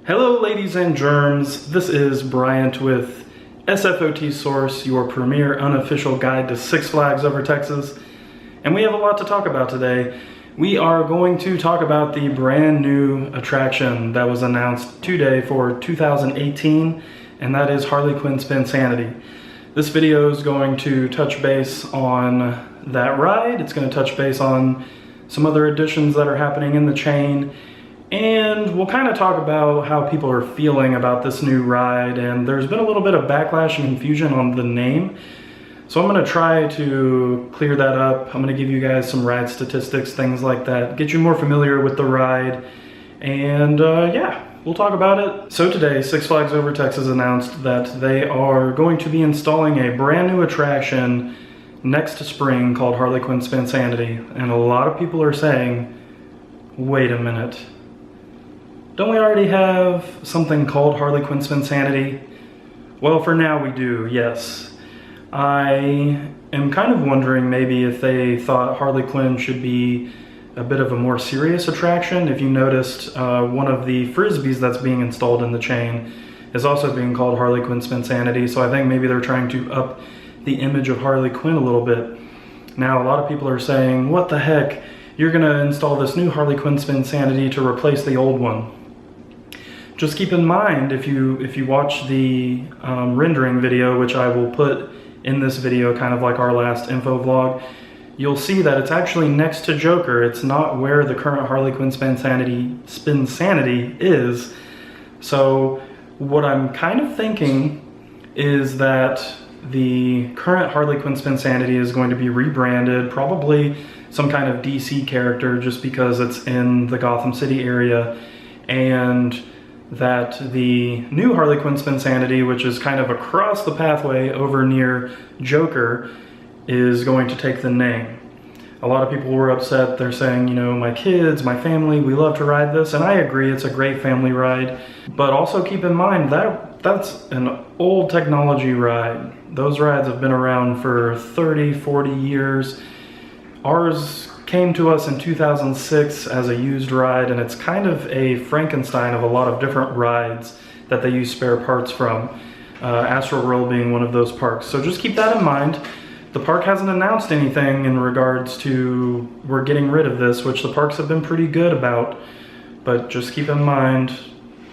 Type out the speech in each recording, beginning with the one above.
Hello ladies and germs, this is Bryant with SFOT Source, your premier unofficial guide to Six Flags over Texas. And we have a lot to talk about today. We are going to talk about the brand new attraction that was announced today for 2018, and that is Harley Quinn Spinsanity. This video is going to touch base on that ride. It's going to touch base on some other additions that are happening in the chain. And we'll kind of talk about how people are feeling about this new ride, and there's been a little bit of backlash and confusion on the name. So I'm going to try to clear that up. I'm going to give you guys some ride statistics, things like that, get you more familiar with the ride, and yeah, we'll talk about it. So today, Six Flags Over Texas announced that they are going to be installing a brand new attraction next to spring called Harley Quinn Spinsanity, and a lot of people are saying, wait a minute. Don't we already have something called Harley Quinn Spinsanity? Well, for now we do, yes. I am kind of wondering maybe if they thought Harley Quinn should be a bit of a more serious attraction. If you noticed, one of the Frisbees that's being installed in the chain is also being called Harley Quinn Spinsanity, so I think maybe they're trying to up the image of Harley Quinn a little bit. Now, a lot of people are saying, what the heck? You're gonna install this new Harley Quinn Spinsanity to replace the old one. Just keep in mind, if you watch the rendering video, which I will put in this video, kind of like our last info vlog, you'll see that it's actually next to Joker. It's not where the current Harley Quinn Spinsanity is. So what I'm kind of thinking is that the current Harley Quinn Spinsanity is going to be rebranded, probably some kind of DC character, just because it's in the Gotham City area, and that the new Harley Quinn Spinsanity, which is kind of across the pathway over near Joker, is going to take the name. A lot of people were upset. They're saying, you know, my kids, my family, we love to ride this, and I agree, it's a great family ride. But also keep in mind that that's an old technology ride. Those rides have been around for 30, 40 years. Ours came to us in 2006 as a used ride, and it's kind of a Frankenstein of a lot of different rides that they use spare parts from. Astro World being one of those parks. So just keep that in mind. The park hasn't announced anything in regards to we're getting rid of this, which the parks have been pretty good about, but just keep in mind,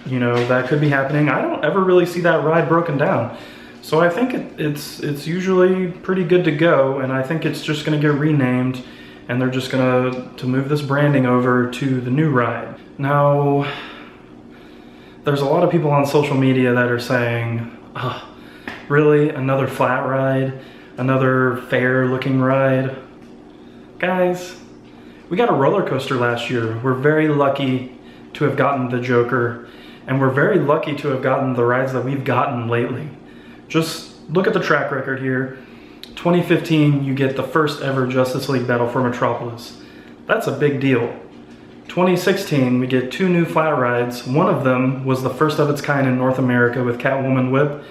you know, that could be happening. I don't ever really see that ride broken down. So I think it's usually pretty good to go, and I think it's just gonna get renamed, and they're just gonna move this branding over to the new ride. Now, there's a lot of people on social media that are saying, oh, really, another flat ride, another fair looking ride? Guys, we got a roller coaster last year. We're very lucky to have gotten the Joker, and we're very lucky to have gotten the rides that we've gotten lately. Just look at the track record here. 2015, you get the first ever Justice League Battle for Metropolis. That's a big deal. 2016, we get two new flat rides. One of them was the first of its kind in North America with Catwoman Whip.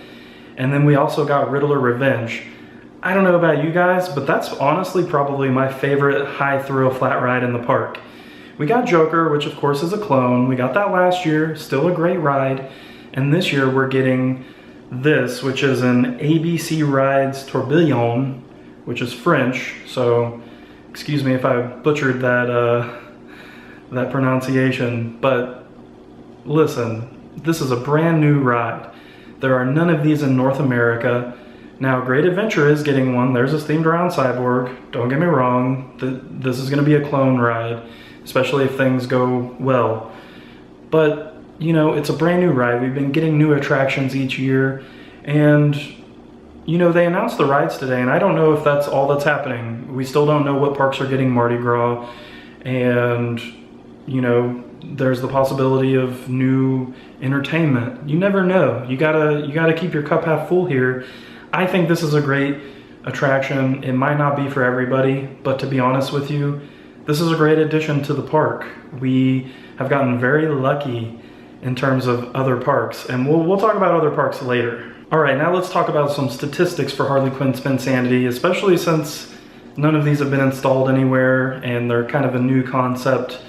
And then we also got Riddler Revenge. I don't know about you guys, but that's honestly probably my favorite high thrill flat ride in the park. We got Joker, which of course is a clone. We got that last year, still a great ride. And this year we're getting this, which is an ABC Rides Tourbillon, which is French, so excuse me if I butchered that pronunciation, but listen, this is a brand new ride. There are none of these in North America. Now, Great Adventure is getting one. Theirs is themed around Cyborg. Don't get me wrong, this is going to be a clone ride, especially if things go well. But you know, it's a brand new ride. We've been getting new attractions each year, and you know, they announced the rides today, and I don't know if that's all that's happening. We still don't know what parks are getting Mardi Gras, and you know, there's the possibility of new entertainment. You never know. You gotta keep your cup half full here. I think this is a great attraction. It might not be for everybody, but to be honest with you, this is a great addition to the park. We have gotten very lucky in terms of other parks, and we'll talk about other parks later. All right, now let's talk about some statistics for Harley Quinn Spinsanity, especially since none of these have been installed anywhere and they're kind of a new concept.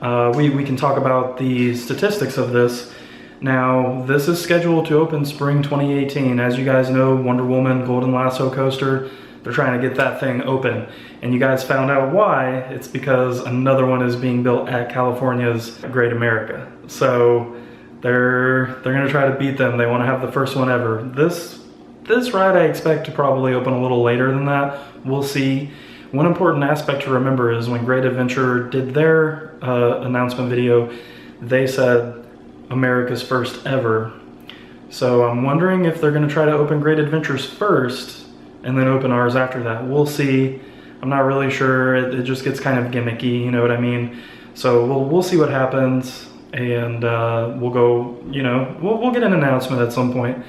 We can talk about the statistics of this. Now, this is scheduled to open spring 2018. As you guys know, Wonder Woman Golden Lasso coaster, they're trying to get that thing open. And you guys found out why. It's because another one is being built at California's Great America. So they're gonna try to beat them. They wanna have the first one ever. This ride I expect to probably open a little later than that. We'll see. One important aspect to remember is when Great Adventure did their announcement video, they said America's first ever. So I'm wondering if they're gonna try to open Great Adventures first and then open ours after that. We'll see. I'm not really sure. It just gets kind of gimmicky, you know what I mean? So we'll see what happens, and we'll go, you know, we'll get an announcement at some point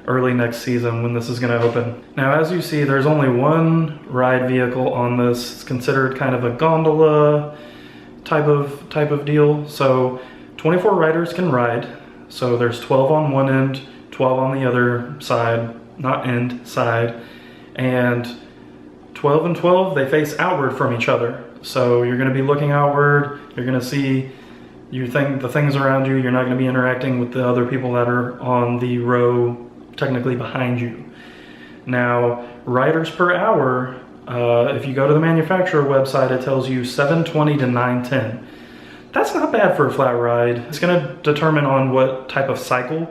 early next season when this is gonna open. Now, as you see, there's only one ride vehicle on this. It's considered kind of a gondola type of deal. So 24 riders can ride. So there's 12 on one end, 12 on the other side, not end, side. And 12 and 12, they face outward from each other. So you're gonna be looking outward, you're gonna see the things around you, you're not gonna be interacting with the other people that are on the row technically behind you. Now, riders per hour, if you go to the manufacturer website, it tells you 720 to 910. That's not bad for a flat ride. It's gonna determine on what type of cycle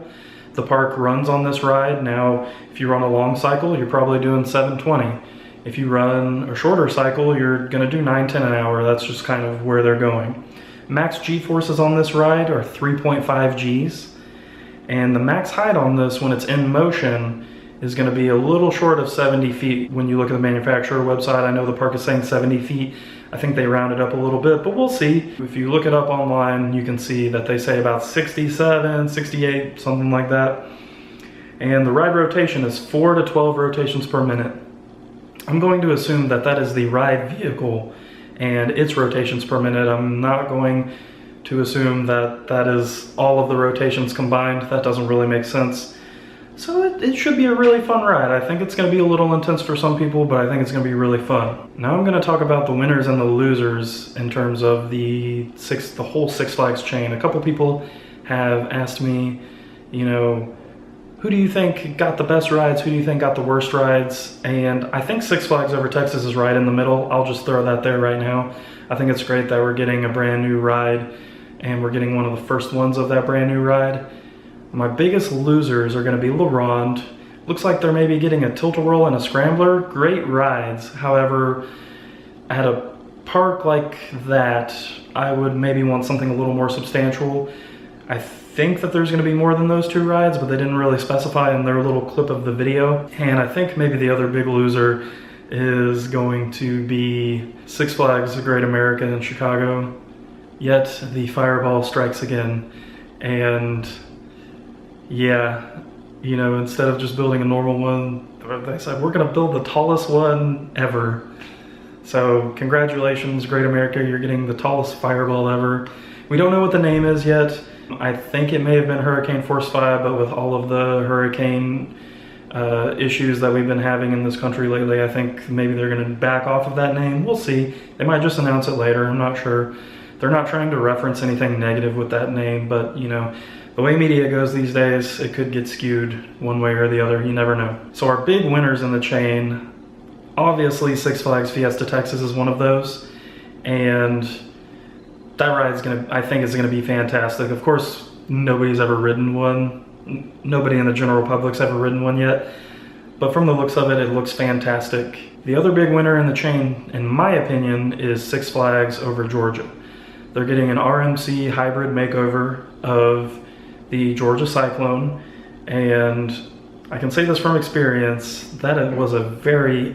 the park runs on this ride. Now, if you run a long cycle, you're probably doing 720. If you run a shorter cycle, you're gonna do 910 an hour. That's just kind of where they're going. Max G-forces on this ride are 3.5 Gs. And the max height on this when it's in motion is gonna be a little short of 70 feet. When you look at the manufacturer website, I know the park is saying 70 feet. I think they rounded up a little bit, but we'll see. If you look it up online, you can see that they say about 67, 68, something like that. And the ride rotation is 4 to 12 rotations per minute. I'm going to assume that that is the ride vehicle and its rotations per minute. I'm not going to assume that that is all of the rotations combined. That doesn't really make sense. So it should be a really fun ride. I think it's gonna be a little intense for some people, but I think it's gonna be really fun. Now I'm gonna talk about the winners and the losers in terms of the whole Six Flags chain. A couple people have asked me, you know, who do you think got the best rides? Who do you think got the worst rides? And I think Six Flags Over Texas is right in the middle. I'll just throw that there right now. I think it's great that we're getting a brand new ride and we're getting one of the first ones of that brand new ride. My biggest losers are gonna be La Ronde. Looks like they're maybe getting a tilt-a-whirl and a scrambler. Great rides. However, at a park like that, I would maybe want something a little more substantial. I think that there's gonna be more than those two rides, but they didn't really specify in their little clip of the video. And I think maybe the other big loser is going to be Six Flags Great America in Chicago. Yet the fireball strikes again. And yeah, you know, instead of just building a normal one, they said, we're gonna build the tallest one ever. So congratulations, Great America, you're getting the tallest fireball ever. We don't know what the name is yet. I think it may have been Hurricane Force 5, but with all of the hurricane issues that we've been having in this country lately, I think maybe they're gonna back off of that name. We'll see. They might just announce it later, I'm not sure. They're not trying to reference anything negative with that name, but you know, the way media goes these days, it could get skewed one way or the other, you never know. So our big winners in the chain, obviously Six Flags Fiesta Texas is one of those, and that ride's I think is gonna be fantastic. Of course, nobody's ever ridden one. Nobody in the general public's ever ridden one yet, but from the looks of it, it looks fantastic. The other big winner in the chain, in my opinion, is Six Flags over Georgia. They're getting an RMC hybrid makeover of the Georgia Cyclone, and I can say this from experience, that it was a very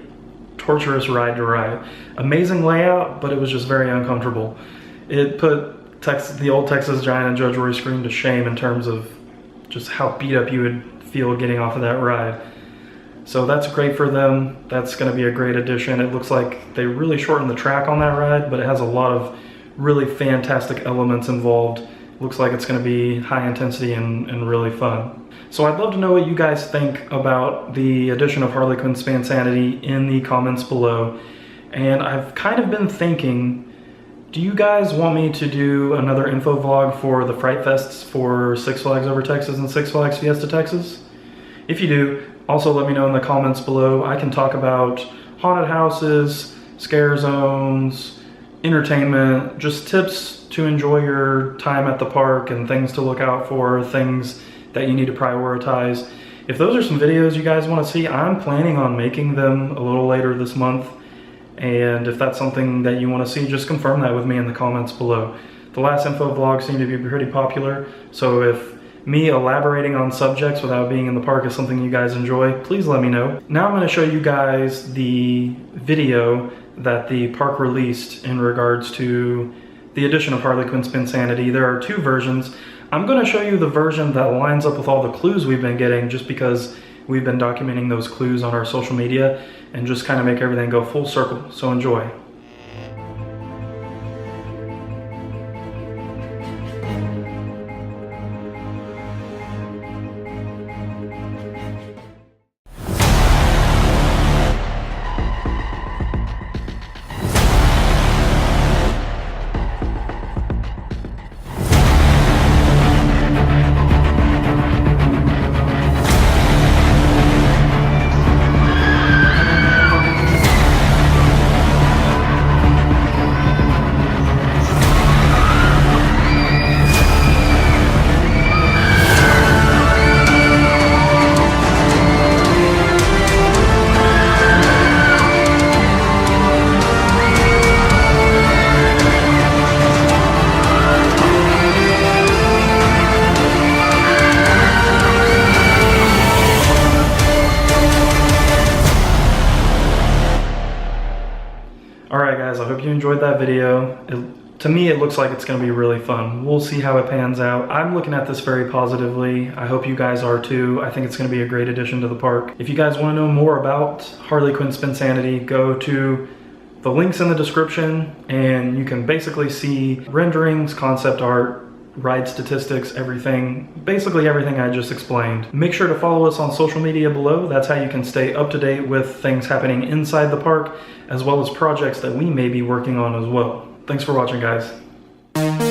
torturous ride to ride. Amazing layout, but it was just very uncomfortable. It put the old Texas Giant and Judge Roy Scream to shame in terms of just how beat up you would feel getting off of that ride. So that's great for them. That's gonna be a great addition. It looks like they really shortened the track on that ride, but it has a lot of really fantastic elements involved. Looks like it's gonna be high intensity and really fun. So I'd love to know what you guys think about the addition of Harley Quinn Spinsanity in the comments below. And I've kind of been thinking Do you guys want me to do another info vlog for the Fright Fests for Six Flags Over Texas and Six Flags Fiesta Texas? If you do, also let me know in the comments below. I can talk about haunted houses, scare zones, entertainment, just tips to enjoy your time at the park and things to look out for, things that you need to prioritize. If those are some videos you guys want to see, I'm planning on making them a little later this month. And if that's something that you want to see, just confirm that with me in the comments below. The last info vlog seemed to be pretty popular, so if me elaborating on subjects without being in the park is something you guys enjoy, please let me know. Now I'm going to show you guys the video that the park released in regards to the addition of Harley Quinn Spinsanity. There are two versions. I'm going to show you the version that lines up with all the clues we've been getting, just because we've been documenting those clues on our social media and just kind of make everything go full circle. So enjoy. Alright guys, I hope you enjoyed that video. To me, it looks like it's going to be really fun. We'll see how it pans out. I'm looking at this very positively. I hope you guys are too. I think it's going to be a great addition to the park. If you guys want to know more about Harley Quinn Spinsanity, go to the links in the description and you can basically see renderings, concept art, ride statistics, everything, basically everything I just explained. Make sure to follow us on social media below. That's how you can stay up to date with things happening inside the park, as well as projects that we may be working on as well. Thanks for watching, guys.